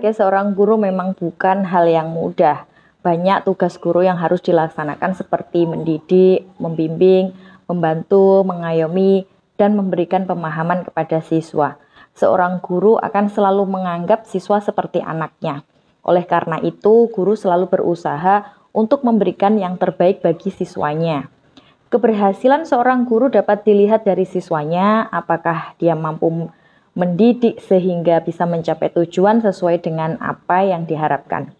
sebagai seorang guru memang bukan hal yang mudah. Banyak tugas guru yang harus dilaksanakan seperti mendidik, membimbing, membantu, mengayomi, dan memberikan pemahaman kepada siswa. Seorang guru akan selalu menganggap siswa seperti anaknya. Oleh karena itu, guru selalu berusaha untuk memberikan yang terbaik bagi siswanya. Keberhasilan seorang guru dapat dilihat dari siswanya, apakah dia mampu mendidik sehingga bisa mencapai tujuan sesuai dengan apa yang diharapkan.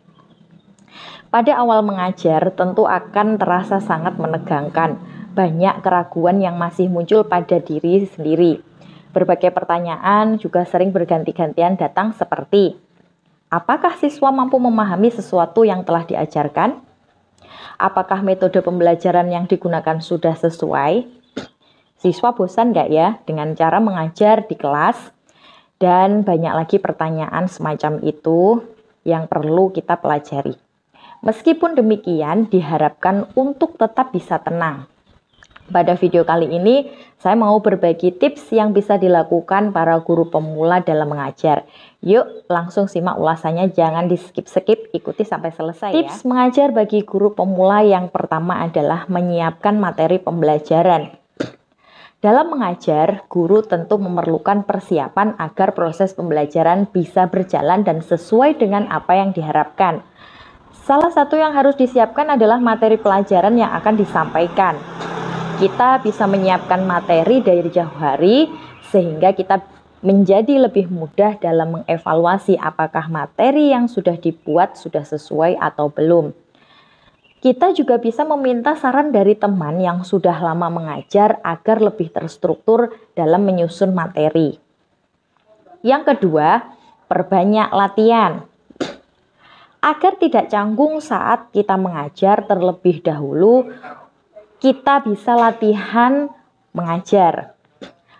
Pada awal mengajar tentu akan terasa sangat menegangkan. Banyak keraguan yang masih muncul pada diri sendiri. Berbagai pertanyaan juga sering berganti-gantian datang seperti, apakah siswa mampu memahami sesuatu yang telah diajarkan? Apakah metode pembelajaran yang digunakan sudah sesuai? Siswa bosan nggak ya dengan cara mengajar di kelas? Dan banyak lagi pertanyaan semacam itu yang perlu kita pelajari. Meskipun demikian, diharapkan untuk tetap bisa tenang. Pada video kali ini, saya mau berbagi tips yang bisa dilakukan para guru pemula dalam mengajar. Yuk, langsung simak ulasannya, jangan di-skip-skip, ikuti sampai selesai ya. Tips mengajar bagi guru pemula yang pertama adalah menyiapkan materi pembelajaran. Dalam mengajar, guru tentu memerlukan persiapan agar proses pembelajaran bisa berjalan dan sesuai dengan apa yang diharapkan. Salah satu yang harus disiapkan adalah materi pelajaran yang akan disampaikan. Kita bisa menyiapkan materi dari jauh hari sehingga kita menjadi lebih mudah dalam mengevaluasi apakah materi yang sudah dibuat sudah sesuai atau belum. Kita juga bisa meminta saran dari teman yang sudah lama mengajar agar lebih terstruktur dalam menyusun materi. Yang kedua, perbanyak latihan. Agar tidak canggung saat kita mengajar terlebih dahulu, kita bisa latihan mengajar.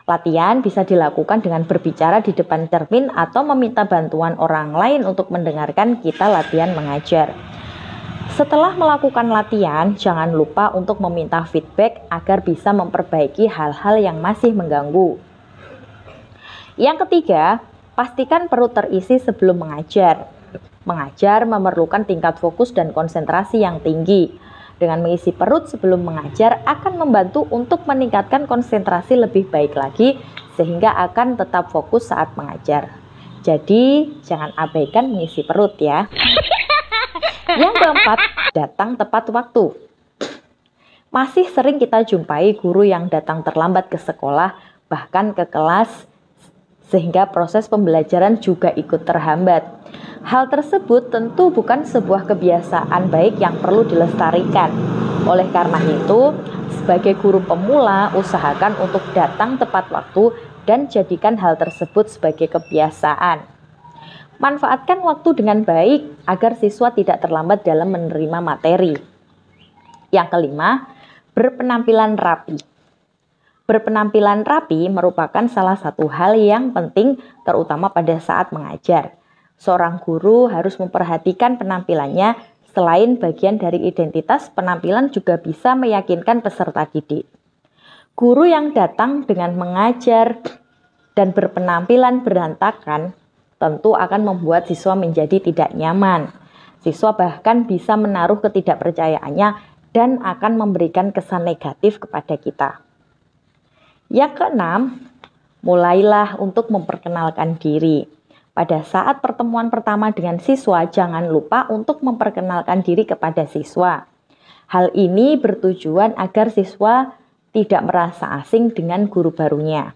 Latihan bisa dilakukan dengan berbicara di depan cermin atau meminta bantuan orang lain untuk mendengarkan kita latihan mengajar. Setelah melakukan latihan, jangan lupa untuk meminta feedback agar bisa memperbaiki hal-hal yang masih mengganggu. Yang ketiga, pastikan perut terisi sebelum mengajar. Mengajar memerlukan tingkat fokus dan konsentrasi yang tinggi. Dengan mengisi perut sebelum mengajar akan membantu untuk meningkatkan konsentrasi lebih baik lagi sehingga akan tetap fokus saat mengajar. Jadi, jangan abaikan mengisi perut ya. Yang keempat, datang tepat waktu. Masih sering kita jumpai guru yang datang terlambat ke sekolah, bahkan ke kelas, sehingga proses pembelajaran juga ikut terhambat. Hal tersebut tentu bukan sebuah kebiasaan baik yang perlu dilestarikan. Oleh karena itu, sebagai guru pemula, usahakan untuk datang tepat waktu dan jadikan hal tersebut sebagai kebiasaan. Manfaatkan waktu dengan baik agar siswa tidak terlambat dalam menerima materi. Yang kelima, berpenampilan rapi. Berpenampilan rapi merupakan salah satu hal yang penting terutama pada saat mengajar. Seorang guru harus memperhatikan penampilannya, selain bagian dari identitas, penampilan juga bisa meyakinkan peserta didik. Guru yang datang dengan mengajar dan berpenampilan berantakan tentu akan membuat siswa menjadi tidak nyaman. Siswa bahkan bisa menaruh ketidakpercayaannya dan akan memberikan kesan negatif kepada kita. Yang keenam, mulailah untuk memperkenalkan diri. Pada saat pertemuan pertama dengan siswa, jangan lupa untuk memperkenalkan diri kepada siswa. Hal ini bertujuan agar siswa tidak merasa asing dengan guru barunya.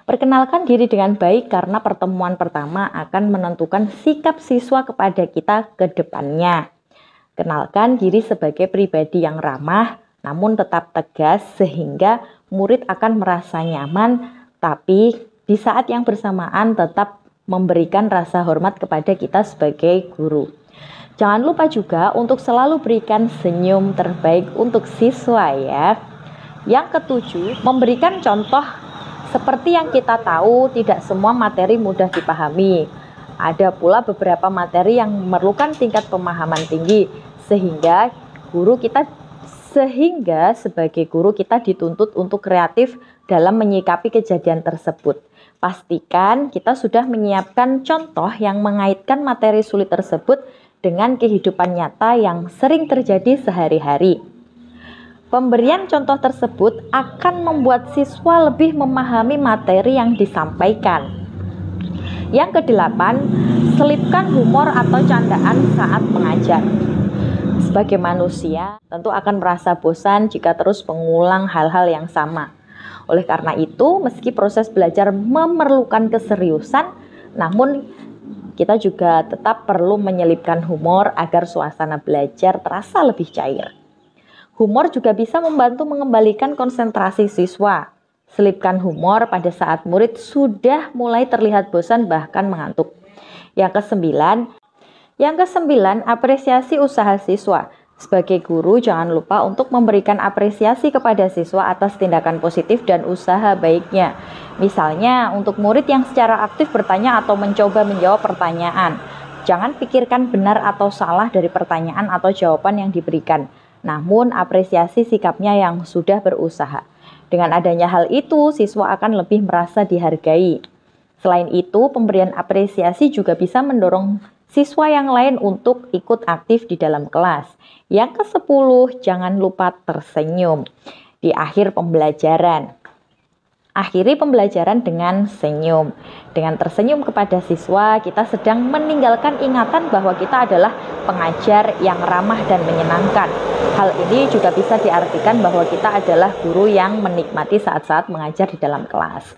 Perkenalkan diri dengan baik karena pertemuan pertama akan menentukan sikap siswa kepada kita ke depannya. Kenalkan diri sebagai pribadi yang ramah namun tetap tegas sehingga murid akan merasa nyaman, tapi di saat yang bersamaan tetap memberikan rasa hormat kepada kita sebagai guru. Jangan lupa juga untuk selalu berikan senyum terbaik untuk siswa ya. Yang ketujuh, memberikan contoh. Seperti yang kita tahu, tidak semua materi mudah dipahami. Ada pula beberapa materi yang memerlukan tingkat pemahaman tinggi, sehingga sebagai guru kita dituntut untuk kreatif dalam menyikapi kejadian tersebut. Pastikan kita sudah menyiapkan contoh yang mengaitkan materi sulit tersebut dengan kehidupan nyata yang sering terjadi sehari-hari. Pemberian contoh tersebut akan membuat siswa lebih memahami materi yang disampaikan. Yang kedelapan, selipkan humor atau candaan saat mengajar. Sebagai manusia, tentu akan merasa bosan jika terus mengulang hal-hal yang sama. Oleh karena itu, meski proses belajar memerlukan keseriusan, namun kita juga tetap perlu menyelipkan humor agar suasana belajar terasa lebih cair. Humor juga bisa membantu mengembalikan konsentrasi siswa. Selipkan humor pada saat murid sudah mulai terlihat bosan bahkan mengantuk. Yang kesembilan, apresiasi usaha siswa. Sebagai guru, jangan lupa untuk memberikan apresiasi kepada siswa atas tindakan positif dan usaha baiknya. Misalnya, untuk murid yang secara aktif bertanya atau mencoba menjawab pertanyaan. Jangan pikirkan benar atau salah dari pertanyaan atau jawaban yang diberikan. Namun, apresiasi sikapnya yang sudah berusaha. Dengan adanya hal itu, siswa akan lebih merasa dihargai. Selain itu, pemberian apresiasi juga bisa mendorong siswa yang lain untuk ikut aktif di dalam kelas. Yang ke-10, jangan lupa tersenyum di akhir pembelajaran. Akhiri pembelajaran dengan senyum. Dengan tersenyum kepada siswa, kita sedang meninggalkan ingatan bahwa kita adalah pengajar yang ramah dan menyenangkan. Hal ini juga bisa diartikan bahwa kita adalah guru yang menikmati saat-saat mengajar di dalam kelas.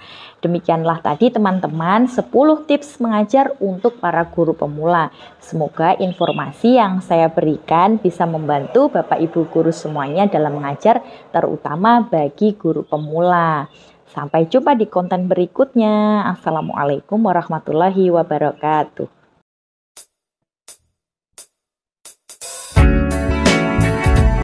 Demikianlah tadi teman-teman 10 tips mengajar untuk para guru pemula. Semoga informasi yang saya berikan bisa membantu Bapak Ibu guru semuanya dalam mengajar, terutama bagi guru pemula. Sampai jumpa di konten berikutnya. Assalamualaikum warahmatullahi wabarakatuh.